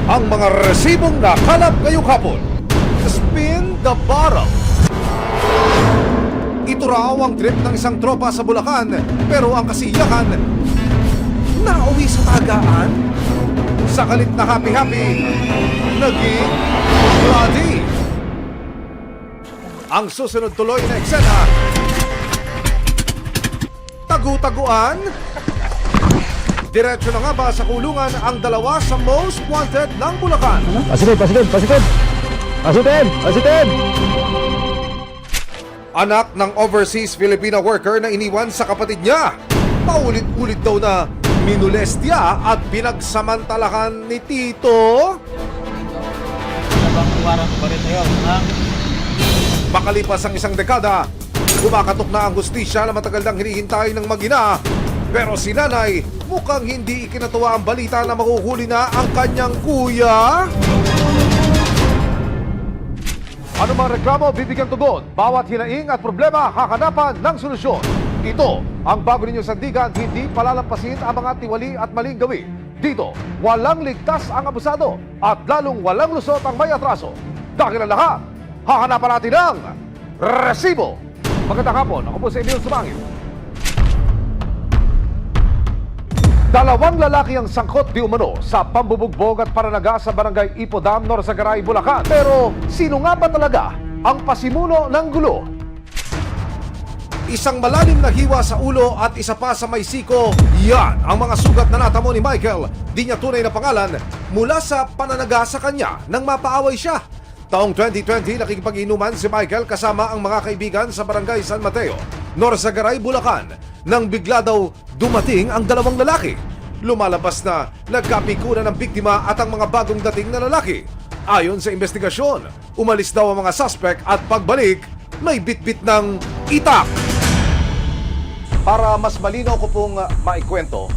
ang mga resibong nakalap ngayong hapon. Spin the bottle. Ito raw ang trip ng isang tropa sa Bulacan, pero ang kasiyahan, nauwi sa tagaan. Sa kalit na happy-happy, naging bloody. Ang susunod tuloy na eksena, tagu-taguan. Diretso na nga ba sa kulungan ang dalawa sa most wanted ng Bulacan? Pasitid! Anak ng overseas Filipina worker na iniwan sa kapatid niya. Paulit-ulit daw na minulestya at pinagsamantalakan ni Tito. Nabang warang pa rin tayo, ha? Makalipas ang isang dekada, kumakatok na ang hustisya na matagal nang hinihintay ng mag-ina. Pero si nanay, mukhang hindi ikinatuwa ang balita na mahuhuli na ang kanyang kuya. Ano mang reklamo, bibigyan tugon. Bawat hinaing at problema, hakanapan ng solusyon. Ito ang bago ninyong sandigan, hindi palalampasin ang mga tiwali at maling gawin. Dito, walang ligtas ang abusado at lalong walang lusot ang may atraso. Dahil ang lahat, hahanapan natin ang resibo. Magandang hapon, ako po si Emil Sumangil. Dalawang lalaki ang sangkot di umano sa pambubugbog at pananaga sa barangay Ipodam, Norzagaray, Bulacan. Pero sino nga ba talaga ang pasimuno ng gulo? Isang malalim na hiwa sa ulo at isa pa sa may siko. Yan ang mga sugat na natamo ni Michael. Di niya tunay na pangalan mula sa pananaga sa kanya nang mapaaway siya. Taong 2020, nakikipag-inuman si Michael kasama ang mga kaibigan sa barangay San Mateo, Norzagaray, Bulacan. Nang bigla daw dumating ang dalawang lalaki. Lumalabas na nagkapikunan ng biktima at ang mga bagong dating na lalaki. Ayon sa investigasyon, umalis daw ang mga suspect at pagbalik, may bitbit ng itak. Para mas malinaw ko pong maikwento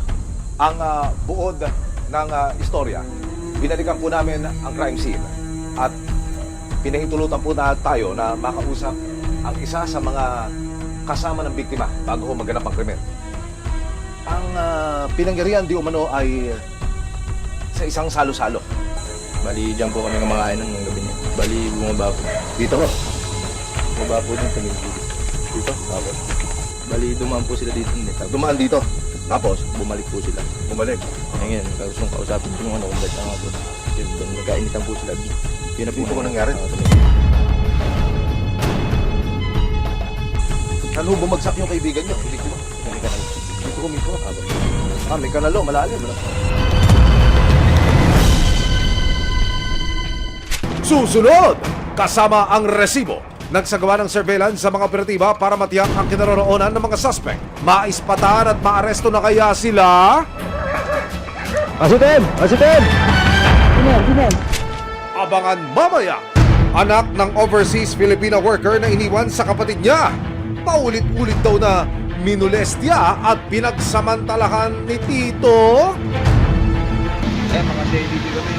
ang buod ng istorya, binalikan po namin ang crime scene at pinahintulutan po na tayo na makausap ang isa sa mga kasama ng biktima bago ho maganap ang krimen. Ang pinangyarihan di umano ay sa isang salo-salo. Bali, dyan po kami kumakain ng gabi niya. Bali, bumaba po. Dito ho. Bumaba po din kami dito. Tapos, bali, dumaan po sila dito. Dumaan dito. Tapos, Bumalik po sila. bumalik. Ngayon, gustong kausapin ko yung kung ba't nga po. Yun, doon, nagkainitan po sila. Yun na po Dito ko na- nangyari? Saan ho bumagsak yung kaibigan niyo? Biktima. Dito ko mismo. May kanalo, malalim. Ano? Susunod! Kasama ang resibo. Nagsagawa ng surveillance sa mga operatiba para matiyak ang kinaroroonan ng mga suspect. Maispatan at maaresto na kaya sila? Pasitid! Abangan mamaya. Anak ng overseas Filipina worker na iniwan sa kapatid niya. Paulit-ulit daw na minulestya at pinagsamantalakan ni Tito. Mga daily kami.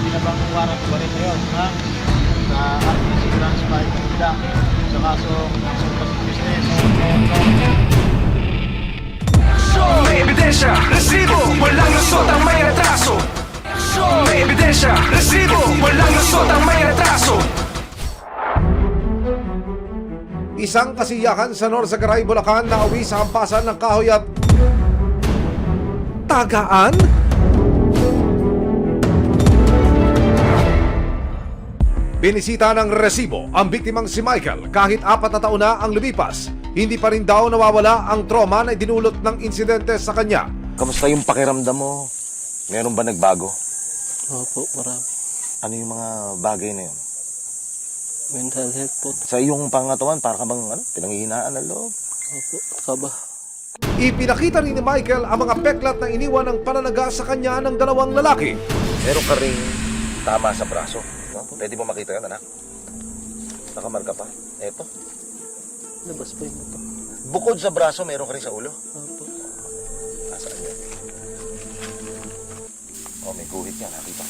Nabang warang pa rin tayo, ha? Sa RTC Transfer Manila, sa kasong surplus business. May ebidensya, resibo, walang lusot ang may atraso. May ebidensya, resibo, walang lusot ang may atraso. Isang kasiyahan sa Norzagaray, Bulacan na uwi sa hampasan ng kahoy at tagaan? Binisita ng resibo ang biktimang si Michael kahit 4 na taon na ang lumipas. Hindi pa rin daw nawawala ang trauma na idinulot ng insidente sa kanya. Kamusta yung pakiramdam mo? Meron ba nagbago? Opo, marami. Ano yung mga bagay na yun? Mental health po. Sa iyong pangatawan, para ka bang pinanghihinaan ng loob? Opo, kaba. Ipinakita rin ni Michael ang mga peklat na iniwan ng pananaga sa kanya ng dalawang lalaki. Meron ka ring tama sa braso. No? Pwede mo makita yun, anak? Nakamarka pa. Eto. Labas po yung mata. Bukod sa braso, meron ka rin sa ulo. Opo. Nasaan yun? Oh, may guhit yan, nakita.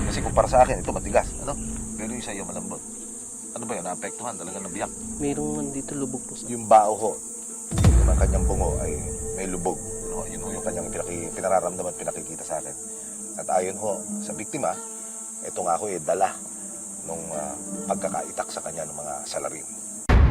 Kasi kumpara sa akin, ito matigas. Ano? Pero yung sa iyo malambot. Ano ba yun? Naapektuhan, talaga nabiyak. Mayroong man dito lubog po sa... Yung bao ho. ng kanyang bungo ay may lubog. No? Yun ho yung kanyang pinararamdaman, pinakikita sa akin. At ayon ho sa biktima, ito nga ho dala nung pagkakaitak sa kanya ng mga salarin.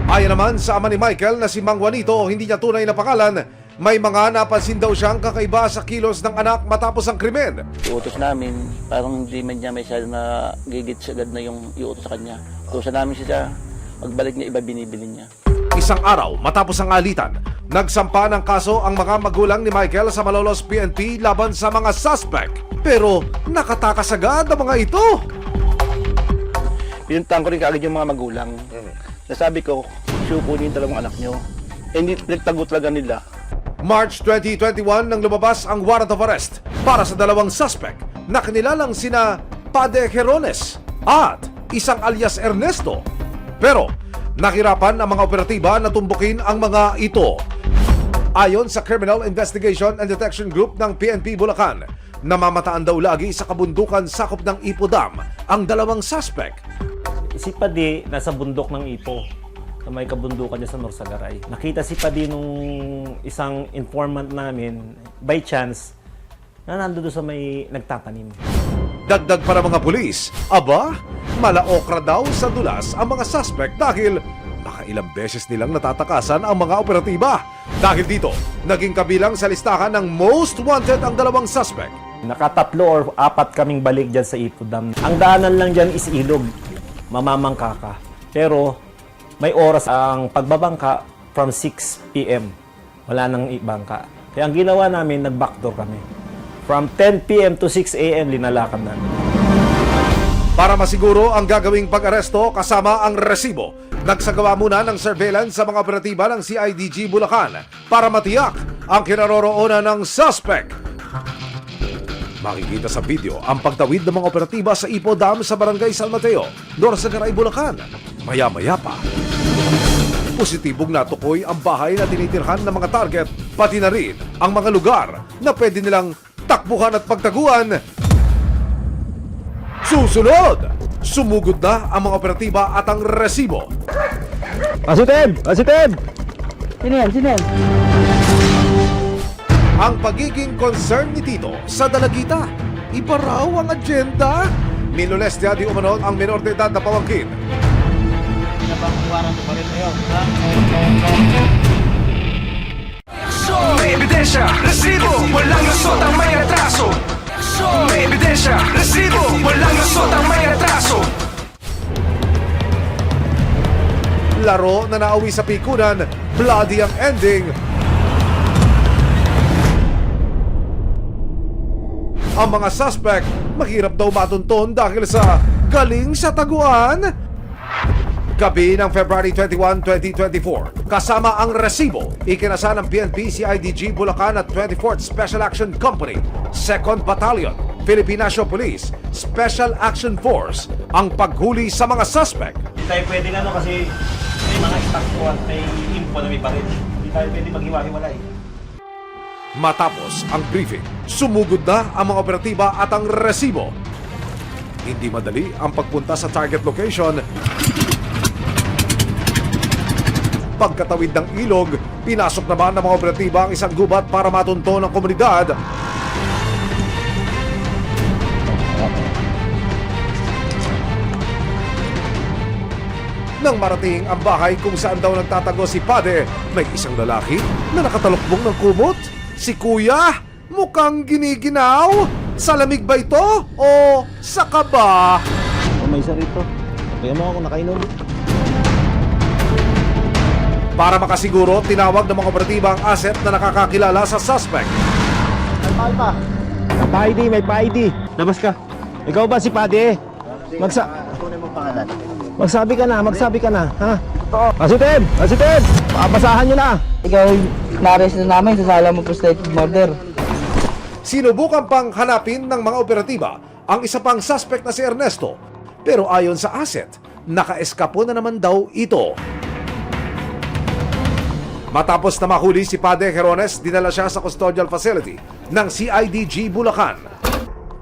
Ayon naman sa ama ni Michael na si Mang Juanito, hindi niya tunay na pangalan, may mga napansin daw siyang kakaiba sa kilos ng anak matapos ang krimen. Iutos namin, parang hindi man niya may masyado na gigit agad na yung iutos sa kanya. Tusa namin siya, magbalik niya, iba binibili niya. Isang araw matapos ang alitan, nagsampa ng kaso ang mga magulang ni Michael sa Malolos PNP laban sa mga suspect. Pero nakatakas agad ang mga ito. Pinuntahan ko rin kaagad yung mga magulang. Nasabi ko, kunin dalawang anak niyo. Hindi nagtago talaga nila. March 2021 nang lumabas ang warrant of arrest para sa dalawang suspect na kinilalang sina Pade Jerones at isang alias Ernesto. Pero nahirapan ang mga operatiba na tumbukin ang mga ito. Ayon sa Criminal Investigation and Detection Group ng PNP Bulacan, namamataan daw lagi sa kabundukan sakop ng Ipo Dam ang dalawang suspect. Si Padi nasa bundok ng Ipo, na may kabundukan niya sa Norsagaray. Nakita si Padi nung isang informant namin, by chance, na nandun doon sa may nagtatanim. Dagdag pa ng mga pulis, aba, malaokra daw sa dulas ang mga suspect dahil nakailang beses nilang natatakasan ang mga operatiba. Dahil dito, naging kabilang sa listahan ng most wanted ang dalawang suspect. Nakatatlo or apat kaming balik dyan sa Ipo Dam. Ang daanan lang dyan is ilog. Mamamangka ka. Pero may oras ang pagbabangka from 6 p.m. Wala nang ibangka. Kaya ang ginawa namin, nag-backdoor kami. From 10 p.m. to 6 a.m. linalakad namin. Para masiguro ang gagawing pag-aresto kasama ang resibo, nagsagawa muna ng surveillance sa mga operatiba ng CIDG Bulacan para matiyak ang kinaroroonan ng suspect. Makikita sa video ang pagtawid ng mga operatiba sa Ipo Dam sa Barangay San Mateo, Norsagaray, Bulacan. Maya-maya pa, positibong natukoy ang bahay na tinitirhan ng mga target, pati na rin ang mga lugar na pwede nilang takbuhan at pagtaguan. Susunod, sumugod na ang mga operatiba at ang resibo. Positive! Positive! Sino yan? Ang pagiging concern ni Tito sa dalagita. Iba raw ang agenda. Minolestya di umanon ang menor de edad na pamangkin. Pinabang warrant pa rin ngayon. Ha? May ebidensya, resibo, walang lusot ang may atraso. May ebidensya, resibo, walang lusot ang may atraso. Laro na nauwi sa pikunan, bloody ang ending. Ang mga suspect, mahirap daw matunton dahil sa galing sa taguan. Gabi ng February 21, 2024, kasama ang resibo, ikinasa ng PNP CIDG Bulacan at 24th Special Action Company, 2nd Battalion, Philippine National Police, Special Action Force, ang paghuli sa mga suspect. Hindi tayo pwede kasi may mga istaktuan, may info na may baril. Hindi tayo pwede maghiwa-hiwalay. Matapos ang briefing, sumugod na ang mga operatiba at ang resibo. Hindi madali ang pagpunta sa target location. Pagkatawid ng ilog, pinasok naman ng mga operatiba ang isang gubat para matunto ng komunidad. Nang marating ang bahay kung saan daw nagtatago si Pade, may isang lalaki na nakatalokbong ng kumot. Si Kuya, mukhang giniginaw. Sa lamig ba ito o sa kaba? May isa rito. Kaya mo ako nakainom. Para makasiguro, tinawag ng mga operatiba ang asset na nakakakilala sa suspect. May pa-ID. Labas ka. Ikaw ba si Pade? Magsabi ka na, ha? Positive! Papasahan nyo na! Ikaw, na-arrest na namin, sasala mo po state murder. Sinubukan pang hanapin ng mga operatiba ang isa pang suspect na si Ernesto. Pero ayon sa asset, naka-eskapo na naman daw ito. Matapos na mahuli si Pade Jerones, dinala siya sa custodial facility ng CIDG Bulacan.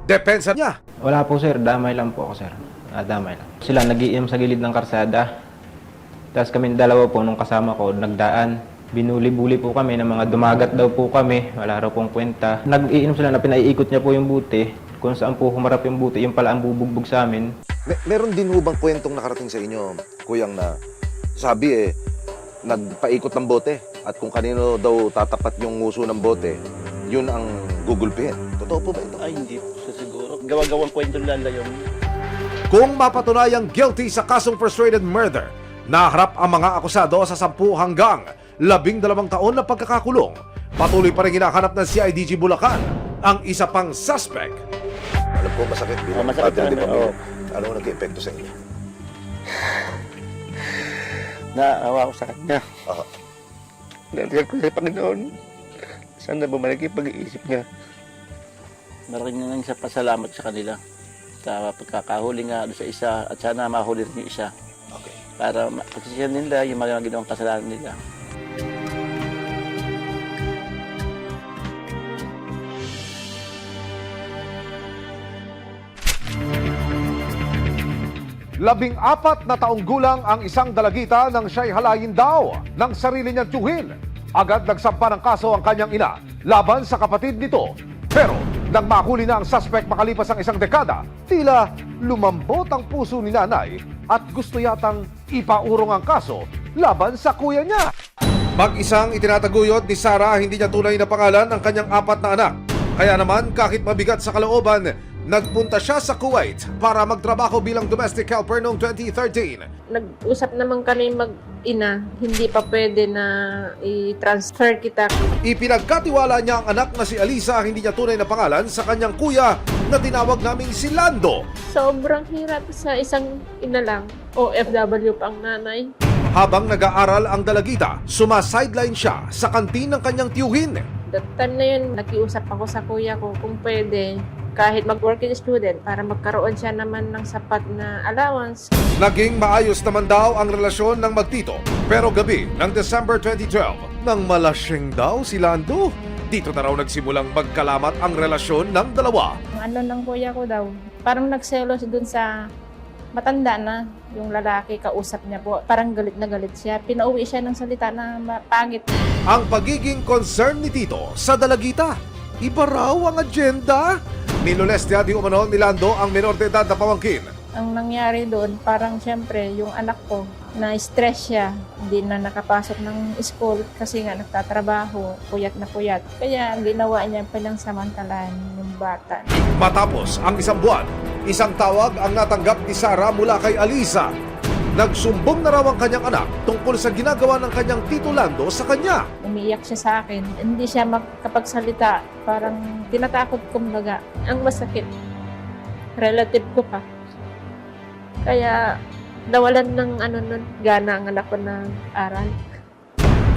Depensa niya. Wala po sir, damay lang po ako sir. Damay lang. Sila nagiinom sa gilid ng karsada. Tapos kami dalawa po nung kasama ko, nagdaan. Binuli-buli po kami ng mga dumagat daw po kami, wala raw pong kwenta. Nag-iinom sila na pinaiikot niya po yung buti. Kung saan po humarap yung buti, yung pala ang bubugbog sa amin. Meron din ho bang kwentong nakarating sa inyo, kuyang, na sabi nagpaikot ng bote at kung kanino daw tatapat yung nguso ng bote, yun ang gugulpihin. Totoo po ba ito? Ay, hindi po siya siguro. Gawa-gawang kwento nila yun. Kung mapatunayang guilty sa kasong frustrated murder, naharap ang mga akusado sa 10 hanggang 12 taon na pagkakakulong. Patuloy pa rin hinahanap ng CIDG Bulacan ang isa pang suspect. Alam ko masakit bilang Masakit padre de namin, pamilya. oo. Ano ang nag-epekto sa inyo? Naawa ko sa kanya. Ah, Nalagyan ko sa Panginoon. Sana bumalik yung pag-iisip niya. Maraming nga sa pasalamat sa kanila. Sa pagkakahuli nga doon sa isa at sana mahuli rin yung isa. okay. Para pagsisyan nila yung mga ginawang kasalanan nila. Labing-apat na taong gulang ang isang dalagita nang siya'y halayin daw ng sarili niyang tiyuhin. Agad nagsampa ng kaso ang kanyang ina laban sa kapatid nito. Pero nang mahuli na ang suspect makalipas ang isang dekada, tila lumambot ang puso ni nanay at gusto yatang ipaurong ang kaso laban sa kuya niya. Mag-isang itinataguyod ni Sarah hindi niya tunay na pangalan ang kanyang 4 na anak. Kaya naman kahit mabigat sa kalooban, nagpunta siya sa Kuwait para magtrabaho bilang domestic helper noong 2013. Nag-usap naman kami mag-ina, hindi pa pwede na i-transfer kita. Ipinagkatiwala niya ang anak na si Alisa, hindi niya tunay na pangalan, sa kanyang kuya na tinawag naming si Lando. Sobrang hirap sa isang ina lang. OFW pa ang nanay. Habang nag-aaral ang dalagita, sumasideline siya sa kantin ng kanyang tiyuhin. That time na yun, nakiusap ako sa kuya ko kung pwede kahit mag-working student para magkaroon siya naman ng sapat na allowance. Naging maayos naman daw ang relasyon ng magtito. Pero gabi ng December 2012, nang malasing daw si Lando, dito na raw nagsimulang magkalamat ang relasyon ng dalawa. Ang ano ng kuya ko daw, parang nagselos dun sa matanda na yung lalaki, kausap niya po. Parang galit na galit siya. Pinauwi siya ng salita na pangit. Ang pagiging concern ni Tito sa dalagita, iba raw ang agenda. Nilolestya di umano ni Lando ang menor de edad na pamangkin. Ang nangyari doon, parang siyempre yung anak ko, na-stress siya. Hindi na nakapasok ng school kasi nga nagtatrabaho, puyat na puyat. Kaya ang ginawa niya pinangsamantalaan yung bata. Matapos ang isang buwan, isang tawag ang natanggap ni Sarah mula kay Alisa. Nagsumbong na raw ang kanyang anak tungkol sa ginagawa ng kanyang Tito Lando sa kanya. Umiiyak siya sa akin. Hindi siya makapagsalita. Parang tinatakot kumbaga. Ang masakit. Relative ko pa. Kaya nawalan ng gana ang anak ko na aral.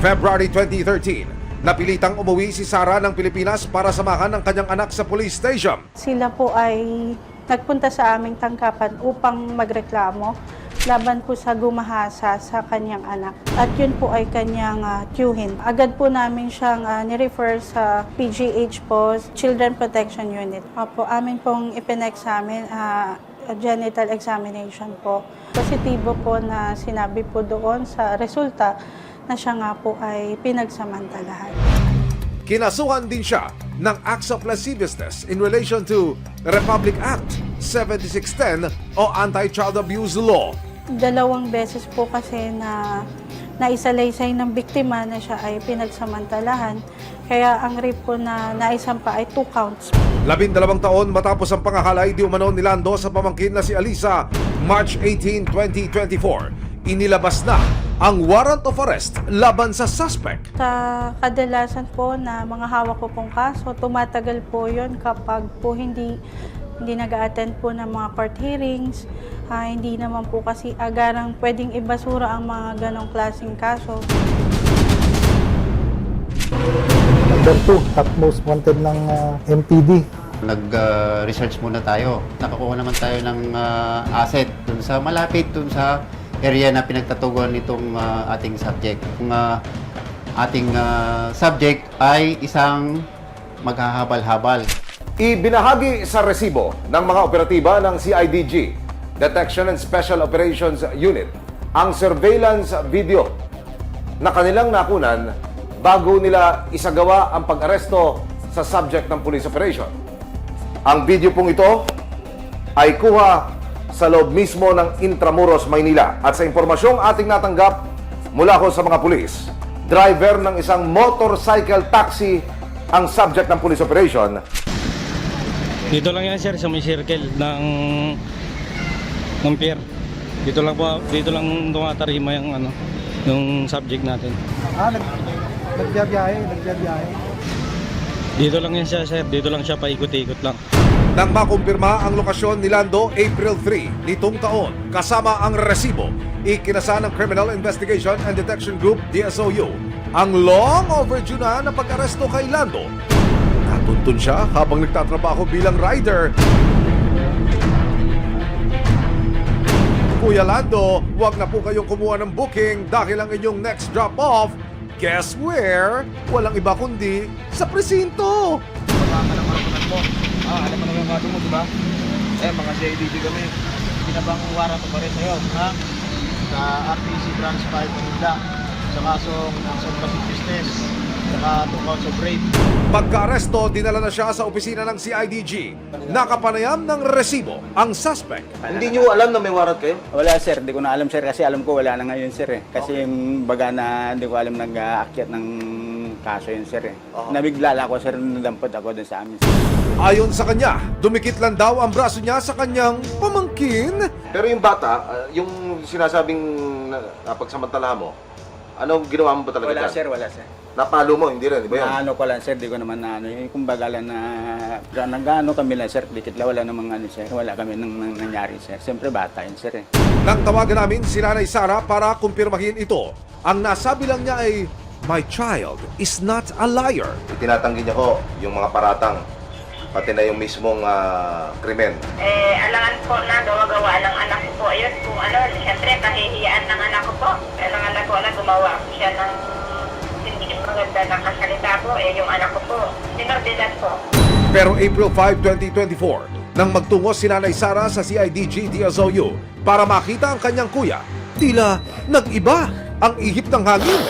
February 2013, napilitang umuwi si Sarah ng Pilipinas para samahan ang kanyang anak sa police station. Sila po ay nagpunta sa aming tangkapan upang magreklamo laban po sa gumahasa sa kanyang anak. At yun po ay kanyang tiyuhin. Agad po namin siyang nirefer sa PGH po, Children Protection Unit. Opo, amin pong ipin-examine, genital examination po. Positibo po na sinabi po doon sa resulta na siya nga po ay pinagsamantalahan. Kinasuhan din siya ng acts of lasciviousness in relation to Republic Act 7610 o Anti-Child Abuse Law. 2 beses po kasi na naisalaysay ng biktima na siya ay pinagsamantalahan. Kaya ang rape po na naisampa ay 2 counts. 12 taon matapos ang pangahalay di umano ni Lando sa pamangkin na si Alisa, March 18, 2024, inilabas na ang warrant of arrest laban sa suspect. Sa kadalasan po na mga hawak ko pong kaso, tumatagal po yun kapag po hindi nag-a-attend po ng mga court hearings. Hindi naman po kasi agarang pwedeng ibasura ang mga ganong klaseng kaso. Number 2, top most wanted ng MPD. Nag-research muna tayo. Nakakuha naman tayo ng asset dun sa malapit dun sa area na pinagtatuguan nitong ating subject. Ang ating subject ay isang maghahabal-habal. Ibinahagi sa resibo ng mga operatiba ng CIDG, Detection and Special Operations Unit, ang surveillance video na kanilang nakunan bago nila isagawa ang pag-aresto sa subject ng police operation. Ang video pong ito ay kuha sa loob mismo ng Intramuros, Maynila. At sa impormasyong ating natanggap mula ko sa mga pulis, driver ng isang motorcycle taxi ang subject ng police operation. Dito lang yan sir, sa may circle ng pier. Dito lang tumatarima yung yung subject natin. Nagbiyahe. Dito lang yan siya sir, dito lang siya paikot-ikot lang. Nang makumpirma ang lokasyon ni Lando April 3 nitong taon, kasama ang resibo, ikinasa ng Criminal Investigation and Detection Group DSOU ang long overdue na pag-aresto kay Lando. Natuntun siya habang nagtatrabaho bilang rider. Kuya Lando, huwag na po kayong kumuha ng booking dahil ang inyong next drop-off, guess where? Walang iba kundi sa presinto. Alam mo naman yung mga mo, diba? Mga CIDG kami. Pinabang warrant pa rin sa'yo, ha? Sa RTC Branch 5 Manila. Sa kasong subversive business. Saka 2 counts of rape. Pagka-aresto, dinala na siya sa opisina ng CIDG. Nakapanayam ng resibo ang suspect. Hindi nyo alam na may warrant kayo? Wala sir, hindi ko na alam sir kasi alam ko wala na ngayon sir eh. Kasi baga na hindi ko alam nag-aakyat ng kaso yun sir eh. Nabigla ako sir, nadampot ako dun sa amin. Ayon sa kanya, dumikit lang daw ang braso niya sa kanyang pamangkin. Pero yung bata, yung sinasabing napagsamantalahan mo, anong ginawa mo ba talaga Wala dyan? sir, wala sir. Napalo mo, hindi rin, di ba yun? Ano ko lang sir, di ko naman na yung kumbaga lang na nag-ano kami lang sir, dikit lang wala namang ano sir, wala kami nang nangyari sir. Siyempre bata yun sir eh. Nang tawagan namin si Nanay Sara para kumpirmahin ito, ang nasabi lang niya ay, "My child is not a liar." Itinatanggi niya ko yung mga paratang, pati na yung mismong krimen. Alangan po na gawa ng anak ko po. Ayun po, siyempre kahihiyaan ng anak ko po. Alangan po na gumawa siya ng hindi maganda na kasalita po. Yung anak ko po, sinordinan po. Pero April 5, 2024, nang magtungo si Nanay Sara sa CIDG DSOU para makita ang kanyang kuya, tila nag-iba ang ihip ng hangin.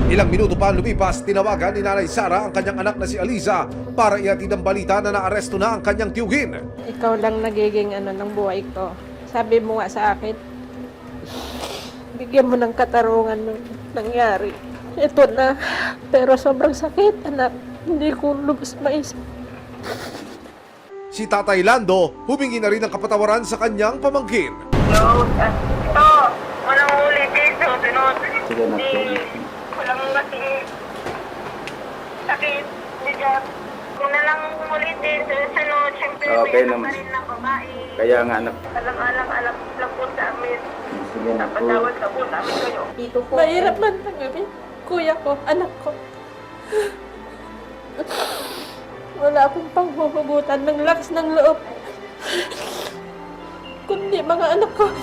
Ilang minuto pa lumipas, tinawagan ni Nanay Sara ang kanyang anak na si Aliza para ihatid ang balita na naaresto na ang kanyang tiyugin. Ikaw lang nagiging ng buhay ko. Sabi mo nga sa akin, bigyan mo ng katarungan ng nangyari. Ito na, pero sobrang sakit, anak. Hindi ko lubos maisip. Si Tatay Lando humingi na rin ng kapatawaran sa kanyang pamangkin. Ito, walang ulit dito. Hindi, walang kasi sakit. Kung na lang ulitin sa sunod, siyempre Okay may naman. pa rin ng babae. Kaya nga anak. Alam lang po sa amin. Napatawad ka po namin kayo. Dito po. Mahirap man tanggapin. Kuya ko, anak ko. Wala akong panghuhugutan ng lakas ng loob. Kundi mga anak ko.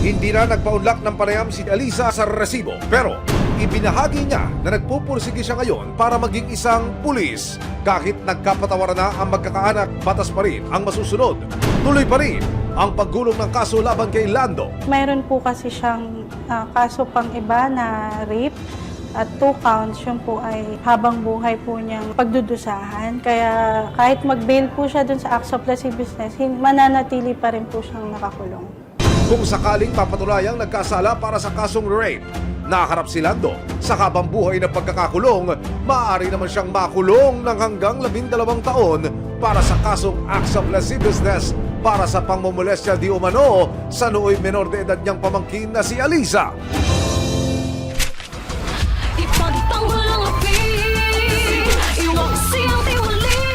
Hindi na nagpaunlak ng panayam si Aliza sa resibo, pero ibinahagi niya na nagpupursige siya ngayon para maging isang pulis. Kahit nagkapatawaran na ang magkakaanak, batas pa rin ang masusunod. Tuloy pa rin ang paggulong ng kaso laban kay Lando. Mayroon po kasi siyang kaso pang iba na rape at 2 counts. Yun po ay habang buhay po niyang pagdudusahan. Kaya kahit mag-bail po siya dun sa acts of lascivious business, mananatili pa rin po siyang nakakulong. Kung sakaling papatulayang nagkasala para sa kasong rape, nakaharap si Lando sa habang buhay na pagkakakulong, maaari naman siyang makulong ng hanggang 12 taon para sa kasong acts of lasciviousness para sa pangmomolestya di umano sa nooy menor de edad niyang pamangkin na si Aliza.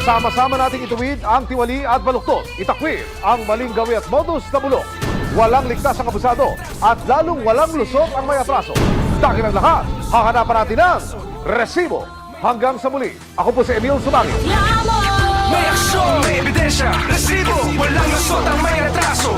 Sama-sama nating ituwid ang tiwali at baluktot. Itakwil ang maling gawi at modus na bulok. Walang ligtas ang abusado at lalong walang lusot ang may atraso. Dahil ang lahat, hahanapan natin ang resibo. Hanggang sa muli, ako po si Emil Sumangit. May aksyon, may ebidensya, resibo, walang lusot ang may atraso.